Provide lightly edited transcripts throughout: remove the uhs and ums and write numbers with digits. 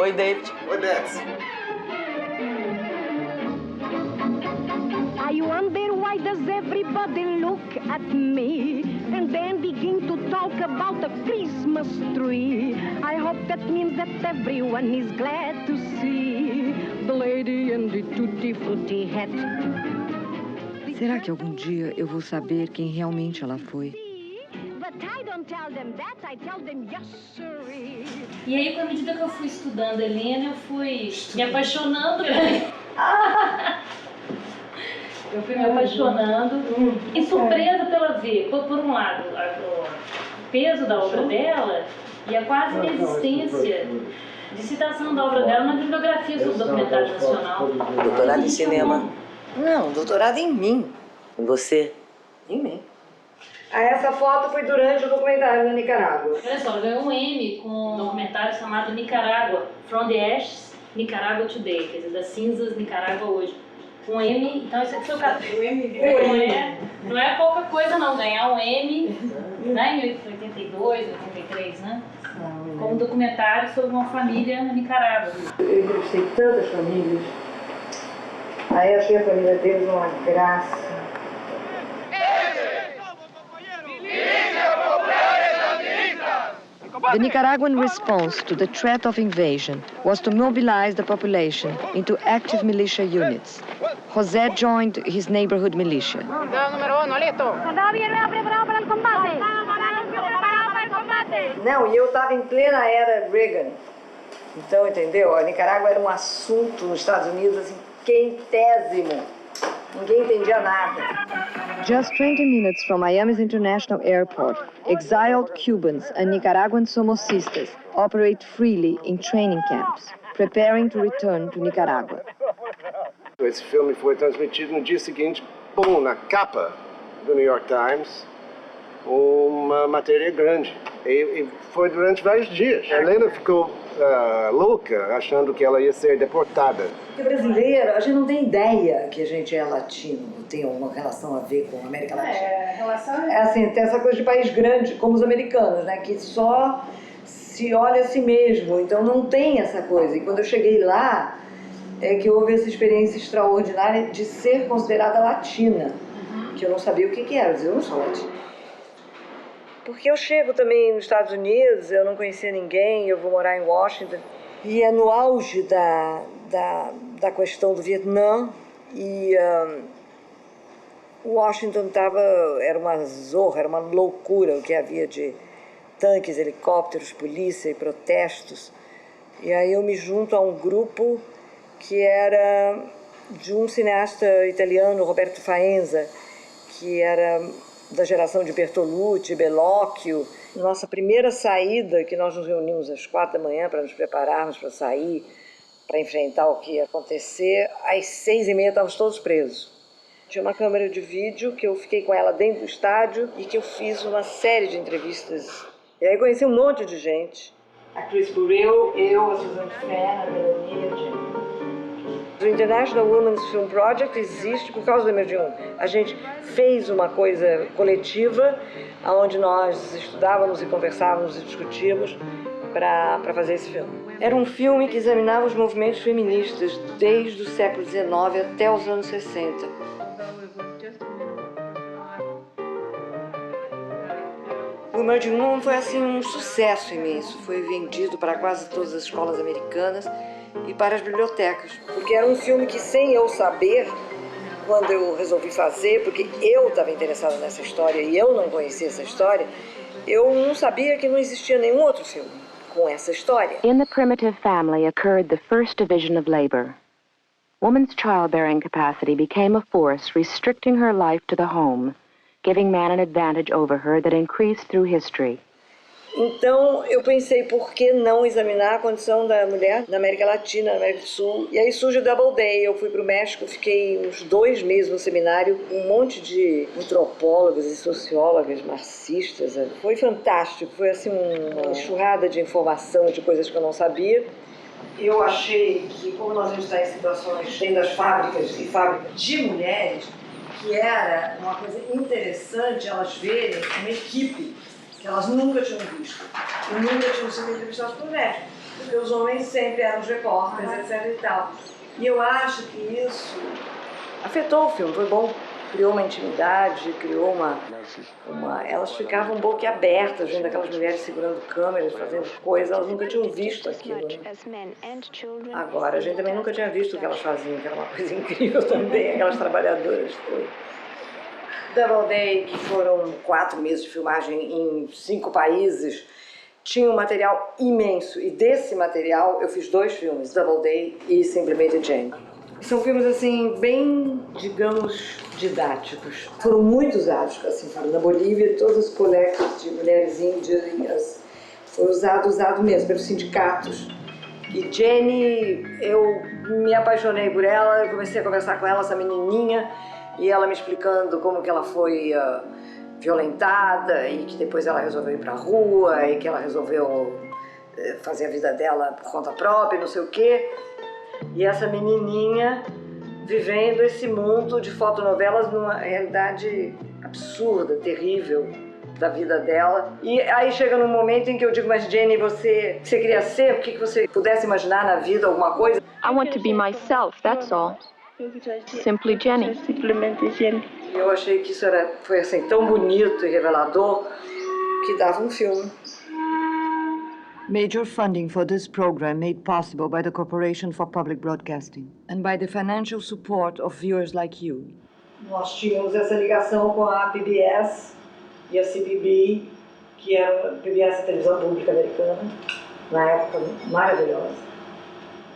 Oi, David. Oi, Beth. I wonder why does everybody look at me and then begin to talk about the Christmas tree. I hope that means that everyone is glad to see the lady in the tutti frutti hat. Será que algum dia eu vou saber quem realmente ela foi? E aí, à medida que eu fui estudando Helena, eu fui me apaixonando. Eu fui me apaixonando e surpresa pela ver, por um lado, o peso da obra dela e a quase inexistência de citação da obra dela na bibliografia sobre o documentário nacional. Doutorado em cinema. Não, doutorado em mim. Em você? Em mim. Essa foto foi durante o documentário na Nicarágua. Olha só, ela ganhou um Emmy com um documentário chamado Nicarágua, From the Ashes, Nicaragua Today, quer dizer, das cinzas, Nicarágua hoje. Um Emmy, então esse aqui foi o caso. Não é pouca coisa não, ganhar um Emmy, né, em 82, 83, né? Como um documentário sobre uma família na Nicarágua. Eu entrevistei tantas famílias. Aí achei a família deles uma graça. The Nicaraguan response to the threat of invasion was to mobilize the population into active militia units. José joined his neighborhood militia. Não, e eu estava em plena era Reagan. Então, entendeu? A Nicarágua era um assunto nos Estados Unidos assim, quentésimo. Ninguém entendia nada. Just 20 minutes from Miami's International Airport, exiled Cubans and Nicaraguan somocistas operate freely in training camps, preparing to return to Nicaragua. Esse filme foi transmitido no dia seguinte, na capa do New York Times, uma matéria grande. E foi durante vários dias. A Helena ficou louca, achando que ela ia ser deportada. Porque brasileiro, a gente não tem ideia que a gente é latino, tem alguma relação a ver com a América Latina. É assim, tem essa coisa de país grande, como os americanos, né, que só se olha a si mesmo, então não tem essa coisa. E quando eu cheguei lá, é que houve essa experiência extraordinária de ser considerada latina, que eu não sabia o que era, eu não sou latina. Porque eu chego também nos Estados Unidos, eu não conhecia ninguém, eu vou morar em Washington. E é no auge da questão do Vietnã e Washington era uma zorra, era uma loucura o que havia de tanques, helicópteros, polícia e protestos. E aí eu me junto a um grupo que era de um cineasta italiano, Roberto Faenza, que era da geração de Bertolucci, Bellocchio. Nossa primeira saída, que nós nos reunimos às 4 da manhã para nos prepararmos para sair, para enfrentar o que ia acontecer, às 6h30 estávamos todos presos. Tinha uma câmera de vídeo que eu fiquei com ela dentro do estádio e que eu fiz uma série de entrevistas. E aí conheci um monte de gente. A Chris Burrell, eu, a Susan Fenn, a Melanie e a Jane. O International Women's Film Project existe por causa do MG1. A gente fez uma coisa coletiva, onde nós estudávamos e conversávamos e discutíamos para fazer esse filme. Era um filme que examinava os movimentos feministas desde o século XIX até os anos 60. O Emerging Woman foi assim um sucesso imenso. Foi vendido para quase todas as escolas americanas e para as bibliotecas, porque era um filme que, sem eu saber, quando eu resolvi fazer, porque eu estava interessada nessa história e eu não conhecia essa história, eu não sabia que não existia nenhum outro filme com essa história. In the primitive family occurred the first division of labor. Woman's childbearing capacity became a force restricting her life to the home, giving man an advantage over her that increased through history. Então, eu pensei, por que não examinar a condição da mulher na América Latina, na América do Sul? E aí surge o Double Day. Eu fui para o México, fiquei uns 2 meses no seminário com um monte de antropólogas e sociólogas marxistas. Foi fantástico, foi assim uma enxurrada de informação, de coisas que eu não sabia. Eu achei que, como nós vamos estar em situações dentro das fábricas e fábricas de mulheres, que era uma coisa interessante elas verem uma equipe que elas nunca tinham visto e nunca tinham sido entrevistadas por médicos. Porque os homens sempre eram os repórteres, etc e tal. E eu acho que isso afetou o filme, foi bom. Criou uma intimidade, criou uma... Elas ficavam boquiabertas, vendo aquelas mulheres segurando câmeras, fazendo coisas, elas nunca tinham visto aquilo, né? Agora, a gente também nunca tinha visto o que elas faziam, que era uma coisa incrível também, aquelas trabalhadoras. Doubleday, que foram 4 meses de filmagem em 5 países, tinha um material imenso, e desse material eu fiz 2 filmes, Doubleday e Simplesmente Jane. São filmes, assim, bem, digamos, didáticos. Foram muito usados, assim, foram na Bolívia, todas as coletas de mulheres índias, foi usado mesmo pelos sindicatos. E Jenny, eu me apaixonei por ela, eu comecei a conversar com ela, essa menininha, e ela me explicando como que ela foi violentada, e que depois ela resolveu ir pra rua, e que ela resolveu fazer a vida dela por conta própria, não sei o quê. E essa menininha vivendo esse mundo de fotonovelas numa realidade absurda, terrível da vida dela. E aí chega num momento em que eu digo, mas Jenny, você queria ser? O que você pudesse imaginar na vida, alguma coisa? I want to be myself, that's all. Simply Jenny. Simplesmente Jenny. E eu achei que isso foi assim, tão bonito e revelador que dava um filme. Major funding for this program made possible by the Corporation for Public Broadcasting and by the financial support of viewers like you. Nós tínhamos essa ligação com a PBS e a CBB, que era a PBS, a televisão pública americana, na época maravilhosa.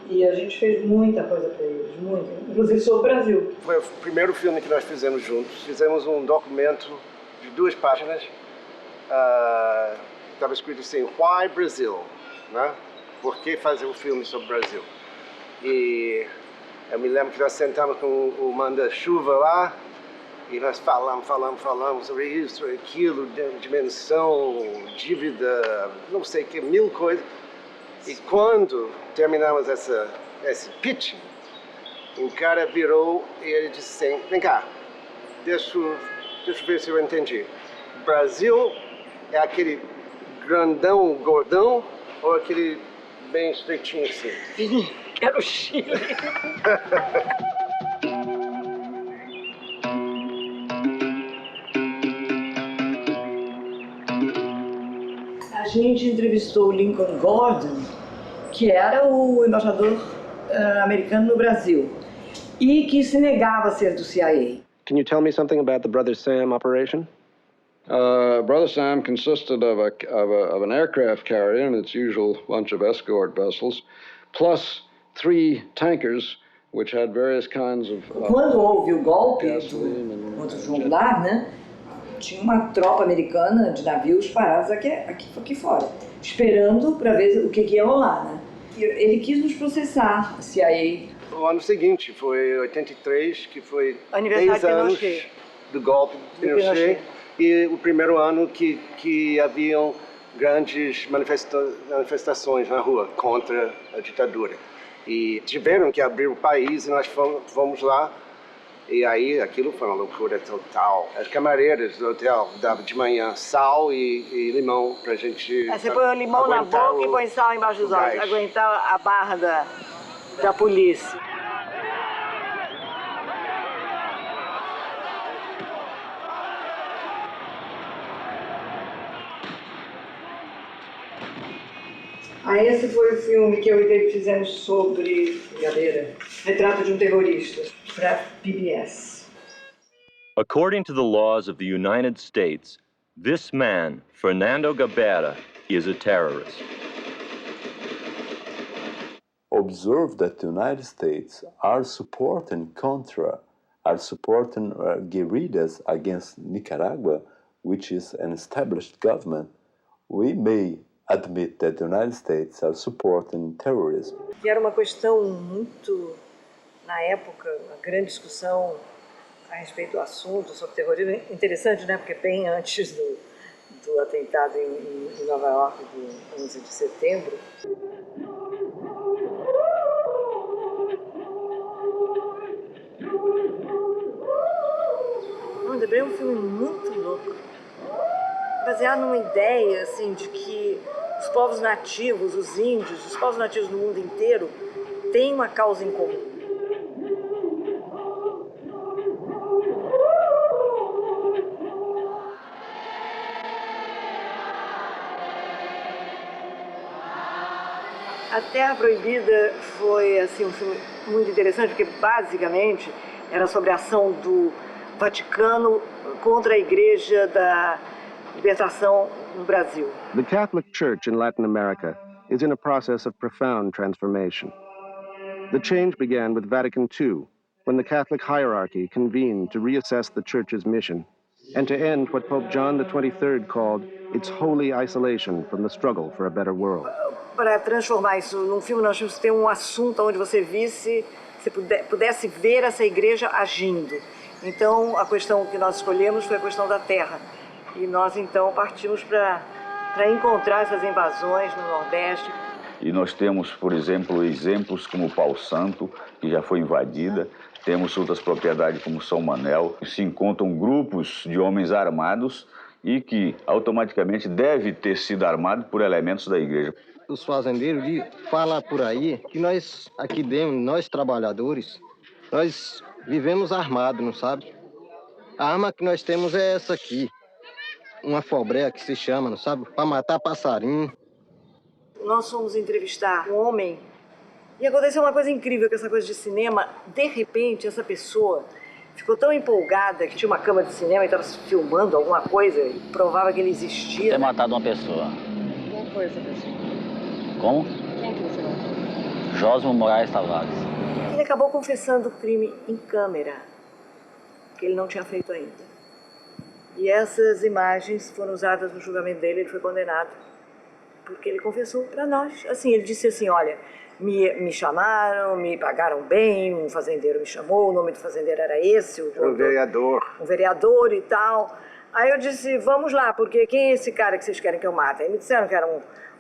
E a gente fez muita coisa para eles, muita, inclusive sobre o Brasil. Foi o primeiro filme que nós fizemos juntos. Fizemos um documento de 2 páginas. Estava escrito assim, Why Brazil? Né? Por que fazer um filme sobre o Brasil? E eu me lembro que nós sentamos com o manda-chuva lá e nós falamos sobre isso, sobre aquilo, dimensão, dívida, não sei o que, 1000 coisas. E quando terminamos esse pitching, o cara virou e ele disse assim, vem cá, deixa eu ver se eu entendi. Brasil é aquele grandão, gordão, ou aquele bem estreitinho assim? Era o Chile. A gente entrevistou o Lincoln Gordon, que era o embaixador americano no Brasil, e que se negava a ser do CIA. Can you tell me something about the Brother Sam operation? Brother Sam consisted of an aircraft carrier and its usual bunch of escort vessels, plus 3 tankers, which had various kinds of... Quando houve o golpe contra o João Goulart, né, tinha uma tropa americana de navios parados aqui fora, esperando para ver o que ia rolar, né? E ele quis nos processar, a CIA. O ano seguinte, foi 83, que foi Aniversário 10 anos de Pinochet. do golpe de Pinochet. E o primeiro ano que haviam grandes manifestações na rua contra a ditadura. E tiveram que abrir o país e nós fomos lá. E aí aquilo foi uma loucura total. As camareiras do hotel davam de manhã sal e limão pra gente... Você põe o limão na boca e põe sal embaixo dos olhos, aguentar a barra da polícia. Esse foi o filme que eu e David fizemos sobre Retrato de um Terrorista, para PBS. According to the laws of the United States, this man, Fernando Gabeira, is a terrorist. Observe that the United States are supporting guerrillas against Nicaragua, which is an established government. We may admit that the United States are supporting terrorism. E era uma questão muito, na época, uma grande discussão a respeito do assunto sobre terrorismo. Interessante, né? Porque bem antes do atentado em Nova York, do 11 de setembro. É um filme muito louco, baseado numa ideia assim de que Os povos nativos, os índios, os povos nativos no mundo inteiro têm uma causa em comum. A Terra Proibida foi assim, um filme muito interessante, porque basicamente era sobre a ação do Vaticano contra a Igreja da Libertação no Brasil. The Catholic Church in Latin America is in a process of profound transformation. The change began with Vatican II, when the Catholic hierarchy convened to reassess the Church's mission and to end what Pope John XXIII called its holy isolation from the struggle for a better world. Para transformar isso num filme, nós tínhamos que ter um assunto onde você pudesse ver essa igreja agindo. Então, a questão que nós escolhemos foi a questão da terra. E nós, então, partimos para encontrar essas invasões no Nordeste. E nós temos, por exemplo, exemplos como Pau Santo, que já foi invadida. Temos outras propriedades como São Manel. Se encontram grupos de homens armados e que automaticamente deve ter sido armado por elementos da igreja. Os fazendeiros falam por aí que nós aqui dentro, nós trabalhadores, nós vivemos armados, não sabe? A arma que nós temos é essa aqui, uma fobré que se chama, não sabe? Para matar passarinho. Nós fomos entrevistar um homem e aconteceu uma coisa incrível com essa coisa de cinema. De repente, essa pessoa ficou tão empolgada que tinha uma câmera de cinema e estava filmando alguma coisa e provava que ele existia. Ter matado uma pessoa. Quem foi essa pessoa? Como? Quem que você matou? Josmo Moraes Tavares. Ele acabou confessando o crime em câmera, que ele não tinha feito ainda. E essas imagens foram usadas no julgamento dele, ele foi condenado, porque ele confessou para nós. Assim, ele disse assim, olha, me chamaram, me pagaram bem, um fazendeiro me chamou, o nome do fazendeiro era esse. Um vereador. Um vereador e tal. Aí eu disse, vamos lá, porque quem é esse cara que vocês querem que eu mate? Aí me disseram que era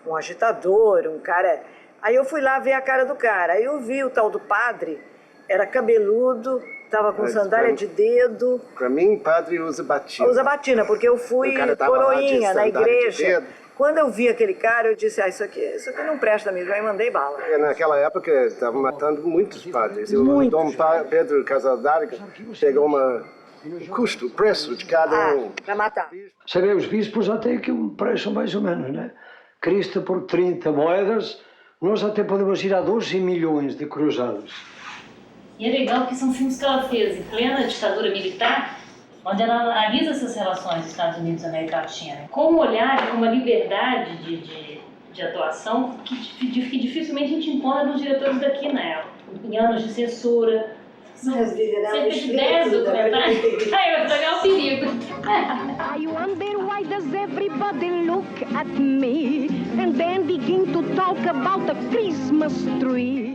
um agitador, um cara... Aí eu fui lá ver a cara do cara. Aí eu vi o tal do padre, era cabeludo, tava com sandália de dedo. Para mim, padre usa batina. Usa batina, porque eu fui coroinha na igreja. Quando eu vi aquele cara, eu disse, isso aqui não presta mesmo. Aí mandei bala. Naquela época, estavam matando muitos padres. O Dom Pedro Casaldáriga pegou o preço de cada um. Para matar. Você vê, os bispos até que um preço mais ou menos, né? Cristo por 30 moedas, nós até podemos ir a 12 milhões de cruzados. E é legal que são filmes que ela fez em plena ditadura militar, onde ela analisa essas relações dos Estados Unidos e América Latina, com um olhar, com uma liberdade de atuação que dificilmente a gente encontra nos diretores daqui, né? Em anos de censura. Cerca de 10 documentários. Ai, eu vou jogar o perigo. I wonder why does everybody look at me and then begin to talk about a Christmas tree.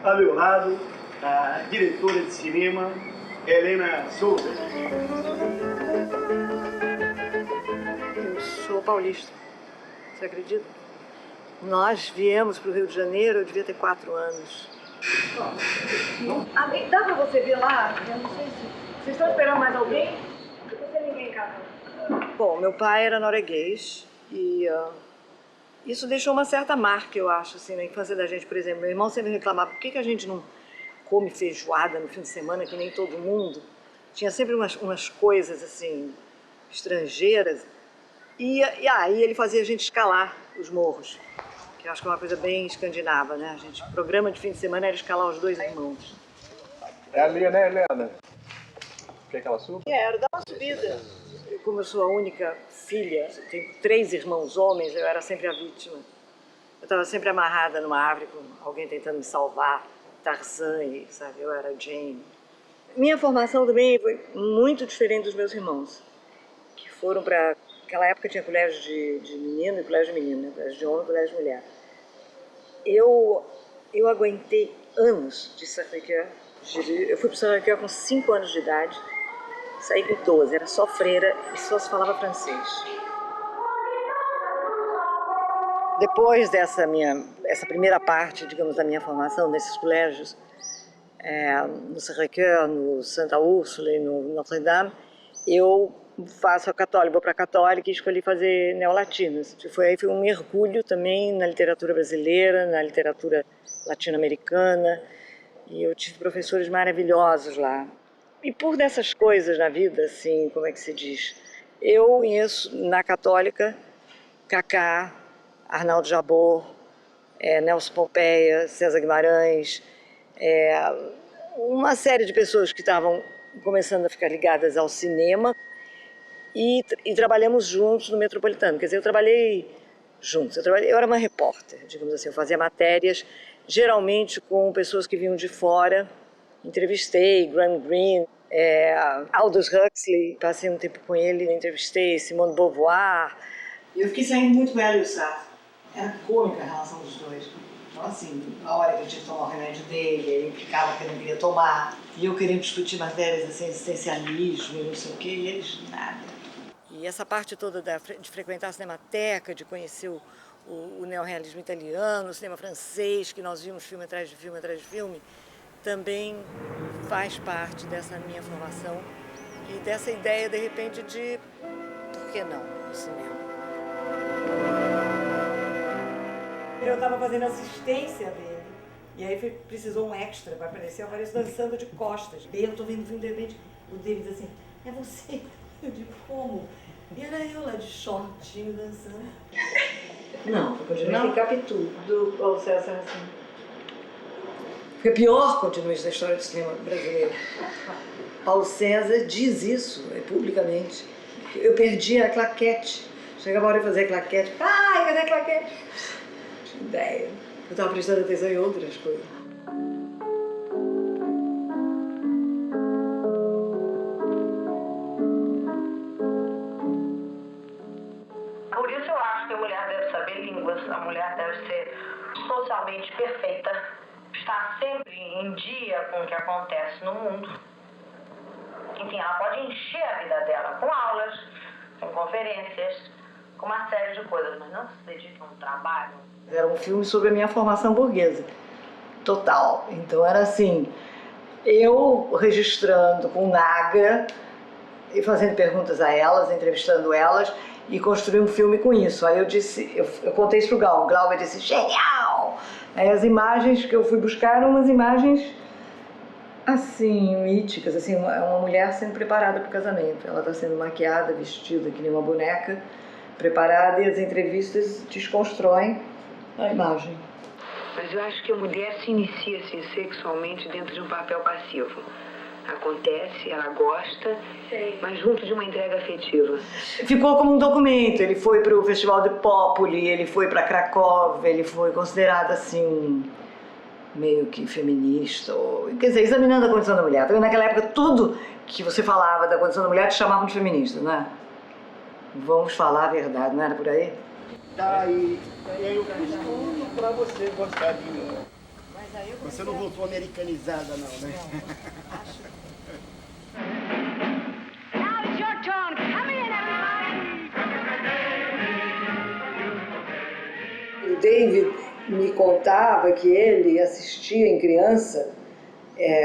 Ao meu lado, a diretora de cinema, Helena Souza. Eu sou paulista, você acredita? Nós viemos para o Rio de Janeiro, eu devia ter 4 anos. Dá para você ver lá? Eu não sei se... Vocês estão esperando mais alguém? Não tem ninguém em casa. Bom, meu pai era norueguês e... isso deixou uma certa marca, eu acho, assim, na infância da gente. Por exemplo, meu irmão sempre reclamava, por que a gente não come feijoada no fim de semana, que nem todo mundo? Tinha sempre umas coisas, assim, estrangeiras. E aí ele fazia a gente escalar os morros, que eu acho que é uma coisa bem escandinava, né? O programa de fim de semana era escalar os 2 irmãos. É ali, né, Helena? Quer que ela suba? Quero, dá uma subida. Como eu sou a única filha, tenho 3 irmãos homens, eu era sempre a vítima. Eu estava sempre amarrada numa árvore com alguém tentando me salvar, Tarzan, sabe? Eu era Jane. Minha formação também foi muito diferente dos meus irmãos, que foram para... Naquela época tinha colégio de menino e colégio de menina, né? Colégio de homem e colégio de mulher. Eu aguentei anos de Sacré-Cœur. Eu fui para o Sacré-Cœur com 5 anos de idade, saí com 12, era só freira e só se falava francês. Depois dessa essa primeira parte, digamos, da minha formação nesses colégios, no Sacré-Cœur, no Santa Úrsula e no Notre-Dame, eu faço a católica, vou para a católica e escolhi fazer neolatinas. Foi um mergulho também na literatura brasileira, na literatura latino-americana, e eu tive professores maravilhosos lá. E por dessas coisas na vida, assim, como é que se diz, eu conheço na católica Cacá, Arnaldo Jabor, Nelson Pompeia, César Guimarães, uma série de pessoas que estavam começando a ficar ligadas ao cinema e trabalhamos juntos no Metropolitano. Quer dizer, eu trabalhei juntos, eu era uma repórter, digamos assim, eu fazia matérias, geralmente com pessoas que vinham de fora. Entrevistei Graham Greene, Aldous Huxley, passei um tempo com ele, entrevistei Simone de Beauvoir. Eu fiquei saindo muito com ela e o Sartre. Era cômica a relação dos dois. Então, assim, a hora que eu tinha que tomar o remédio dele, ele implicava que eu não queria tomar, e eu querendo discutir matérias assim, existencialismo e não sei o que, e eles nada. E essa parte toda de frequentar a Cinemateca, de conhecer o neorrealismo italiano, o cinema francês, que nós vimos filme atrás de filme atrás de filme, também faz parte dessa minha formação e dessa ideia, de repente, de por que não o cinema? Eu estava fazendo assistência dele, e aí precisou um extra para aparecer, eu apareço dançando de costas. Eu estou vendo o filme, de repente, o David diz assim, é você? Eu digo, como? E era eu lá de shortinho dançando. Não, foi continuar em Capitu, do Paulo César assim. Foi a pior continuação da história do cinema brasileiro. Paulo César diz isso publicamente. Eu perdi a claquete. Chegava a hora de fazer a claquete. Ai, cadê a claquete? Não tinha ideia. Eu estava prestando atenção em outras coisas. Por isso eu acho que a mulher deve saber línguas, a mulher deve ser socialmente perfeita, estar sempre em dia com o que acontece no mundo. Enfim, ela pode encher a vida dela com aulas, com conferências, com uma série de coisas, mas não se dedica a um trabalho. Era um filme sobre a minha formação burguesa, total. Então era assim, eu registrando com Nagra e fazendo perguntas a elas, entrevistando elas, e construí um filme com isso. Aí eu contei isso pro Glauber. O Glauber disse, genial! Aí as imagens que eu fui buscar eram umas imagens, assim, míticas, assim, uma mulher sendo preparada para o casamento. Ela está sendo maquiada, vestida, que nem uma boneca, preparada, e as entrevistas desconstroem a imagem. Mas eu acho que a mulher se inicia assim, sexualmente dentro de um papel passivo. Acontece, ela gosta, mas junto de uma entrega afetiva. Ficou como um documento. Ele foi para o Festival de Populi, ele foi para Cracóvia, ele foi considerado assim, meio que feminista. Quer dizer, examinando a condição da mulher. Naquela época, tudo que você falava da condição da mulher te chamavam de feminista, né? Vamos falar a verdade, não era por aí? Daí eu fiz tudo pra você gostar de mim. Você não voltou americanizada, não, né? Now it's your turn. Come in, everybody. O David me contava que ele assistia em criança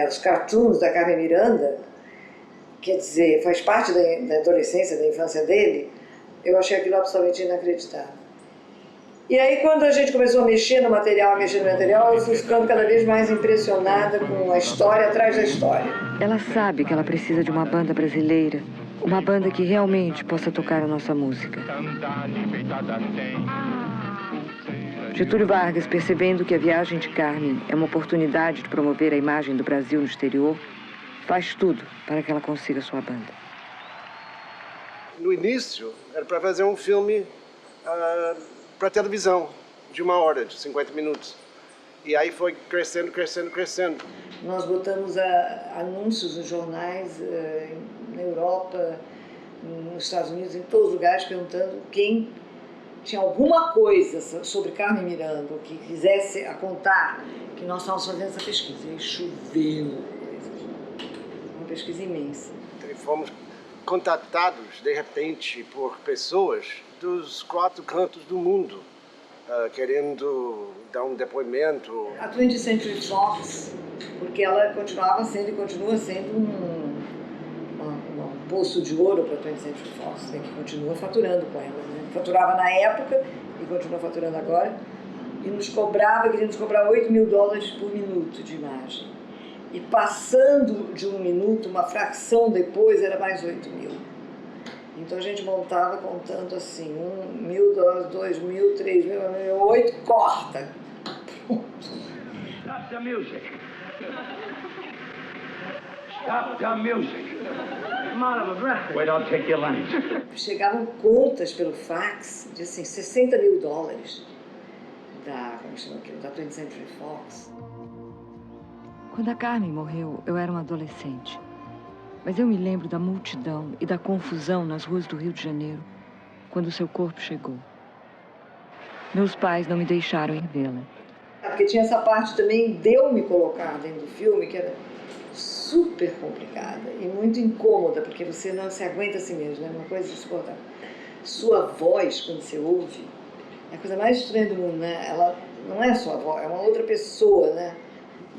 os cartoons da Carmen Miranda, quer dizer, faz parte da adolescência, da infância dele. Eu achei aquilo absolutamente inacreditável. E aí, quando a gente começou a mexer no material, eu fui ficando cada vez mais impressionada com a história atrás da história. Ela sabe que ela precisa de uma banda brasileira, uma banda que realmente possa tocar a nossa música. Getúlio Vargas, percebendo que a viagem de Carmen é uma oportunidade de promover a imagem do Brasil no exterior, faz tudo para que ela consiga sua banda. No início, era para fazer um filme para televisão, de 1 hora, de 50 minutos. E aí foi crescendo, crescendo, crescendo. Nós botamos anúncios nos jornais, na Europa, nos Estados Unidos, em todos os lugares, perguntando quem tinha alguma coisa sobre Carmen Miranda, ou que quisesse contar, que nós estávamos fazendo essa pesquisa. E choveu coisas. Uma pesquisa imensa. E fomos contatados, de repente, por pessoas dos 4 cantos do mundo, querendo dar um depoimento. A 20th Century Fox, porque ela continuava sendo e continua sendo um poço de ouro para a 20th Century Fox, né, que continua faturando com ela. Né? Faturava na época e continua faturando agora. E queria nos cobrar $8 mil por minuto de imagem. E passando de 1 minuto, uma fração depois, era mais 8 mil. Então a gente montava contando assim, $1 mil, $2 mil, $3 mil, 8, corta. Stop the music. Stop the music. I'm out of breath. Wait, I'll take your lunch. Chegavam contas pelo fax de assim, $60 mil da 20th Century Fox. Quando a Carmen morreu, eu era uma adolescente. Mas eu me lembro da multidão e da confusão nas ruas do Rio de Janeiro quando seu corpo chegou. Meus pais não me deixaram ir vê-la. Porque tinha essa parte também de eu me colocar dentro do filme, que era super complicada e muito incômoda, porque você não se aguenta a si mesmo, é uma coisa insuportável. Sua voz, quando você ouve, é a coisa mais estranha do mundo, né? Ela não é sua voz, é uma outra pessoa, né?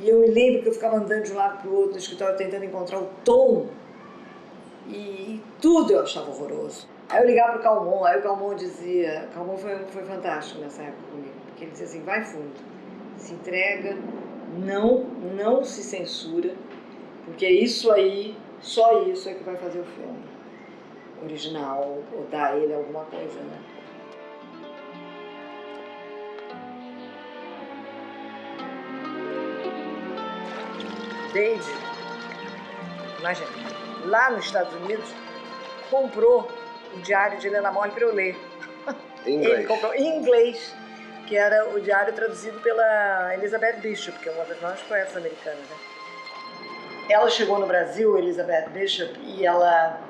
E eu me lembro que eu ficava andando de um lado para o outro no escritório tentando encontrar o tom e tudo eu achava horroroso. Aí eu ligava para o Calmon, aí o Calmon dizia... Calmon foi fantástico nessa época comigo, porque ele dizia assim, vai fundo, se entrega, não se censura, porque é isso aí, só isso é que vai fazer o filme original, ou dar a ele alguma coisa, né? David, imagina, lá nos Estados Unidos, comprou o diário de Helena Molle para eu ler. Em inglês. Ele comprou em inglês, que era o diário traduzido pela Elizabeth Bishop, que é uma das maiores poetas americanas, né? Ela chegou no Brasil, Elizabeth Bishop, e ela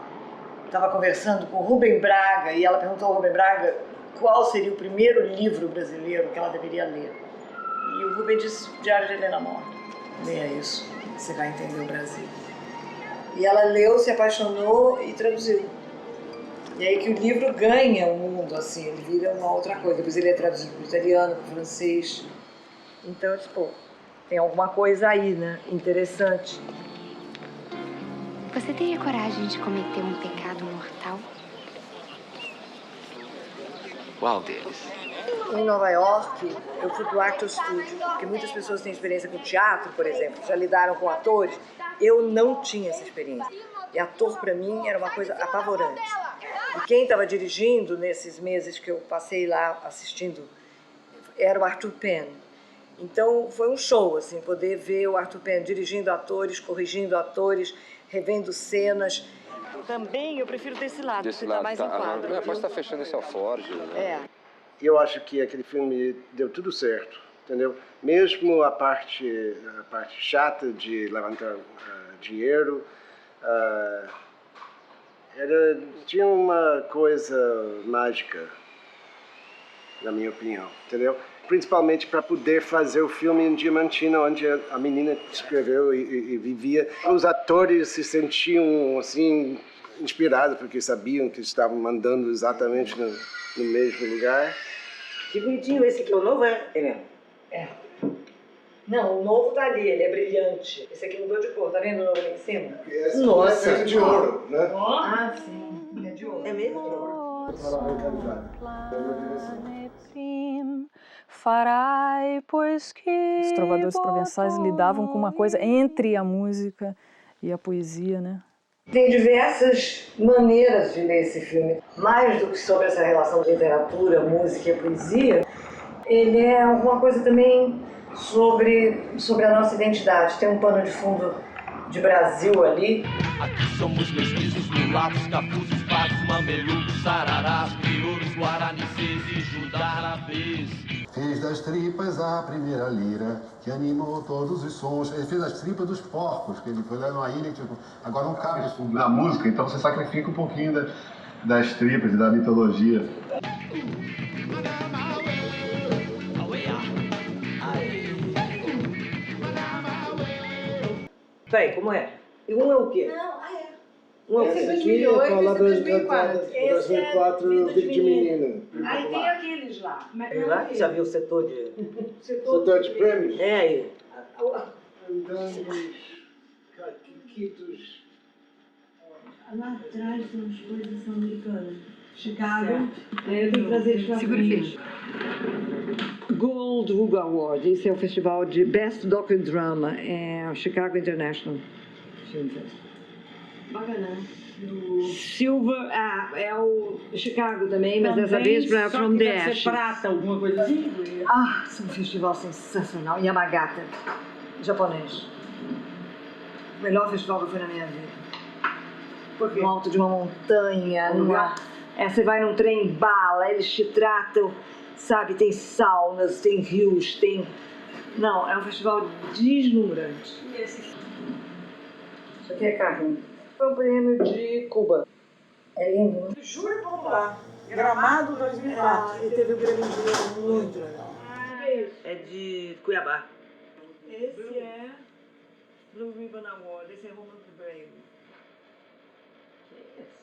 estava conversando com o Rubem Braga, e ela perguntou ao Rubem Braga qual seria o primeiro livro brasileiro que ela deveria ler. E o Rubem disse, Diário de Helena Molle. Leia isso, você vai entender o Brasil. E ela leu, se apaixonou e traduziu. E aí que o livro ganha o mundo, assim, ele vira uma outra coisa. Depois ele é traduzido para o italiano, para o francês. Então, tipo, tem alguma coisa aí, né? Interessante. Você teria coragem de cometer um pecado mortal? Qual deles? Em Nova York, eu fui pro Actors Studio, porque muitas pessoas têm experiência com teatro, por exemplo, já lidaram com atores. Eu não tinha essa experiência. E ator, para mim, era uma coisa apavorante. E quem estava dirigindo nesses meses que eu passei lá assistindo era o Arthur Penn. Então, foi um show, assim, poder ver o Arthur Penn dirigindo atores, corrigindo atores, revendo cenas. Também eu prefiro desse lado, Desse você lado, tá mais em quadro. Pode estar fechando esse alforje. Né? É. Eu acho que aquele filme deu tudo certo, entendeu? Mesmo a parte chata de levantar dinheiro, tinha uma coisa mágica, na minha opinião, entendeu? Principalmente para poder fazer o filme em Diamantina, onde a menina escreveu e vivia. Os atores se sentiam assim inspirados porque sabiam que estavam mandando exatamente no mesmo lugar. Que bonitinho, esse aqui é o novo, é mesmo? É. Não, o novo tá ali, ele é brilhante. Esse aqui mudou de cor, tá vendo o novo ali em cima? Nossa! É de ouro, né? Ah, sim, é de ouro. É mesmo? Farai, pois que... Os trovadores provençais lidavam com uma coisa entre a música e a poesia, né? Tem diversas maneiras de ler esse filme. Mais do que sobre essa relação de literatura, música e poesia, ele é alguma coisa também sobre a nossa identidade. Tem um pano de fundo de Brasil ali. Aqui somos mestiços, mulatos, capuzes, pardos, mamelucos, sararás, crioulos, guaranices e judarabês. Fez das tripas a primeira lira, que animou todos os sons. Ele fez as tripas dos porcos, que ele foi lá numa ilha, tipo, agora não cabe isso na música, então você sacrifica um pouquinho das tripas e da mitologia. Peraí, como é? E um é o quê? Não, um é o esse quê? é 2008, esse é 2004. 2004, Vida de Menina. Aí tem aqueles lá. É lá que já viu o setor de... Setor de prêmios? É aí. Andamos, caquiquitos. Lá atrás são as coisas são americanas. Chicago. Eu tenho que trazer eles para frente. Gold Hugo Award. Esse é o festival de Best Doc Drama. É o Chicago International Film Festival. Bacana. Silver, é o Chicago também, mas dessa vez para From the Ashes. Prata, alguma coisa assim? Ah, esse é um festival sensacional. Yamagata, japonês. O melhor festival que eu fui na minha vida. No alto de uma montanha, você vai num trem bala, eles te tratam, sabe, tem saunas, tem rios, tem... Não, é um festival deslumbrante. Isso aqui é carrinho. Foi um prêmio de Cuba. É lindo, né? Juro, vamos lá. Gramado 2004. E teve um prêmio de Rio muito legal. É de Cuiabá. Esse é Blue Ribbon Award, esse é Roman Brave. Yes.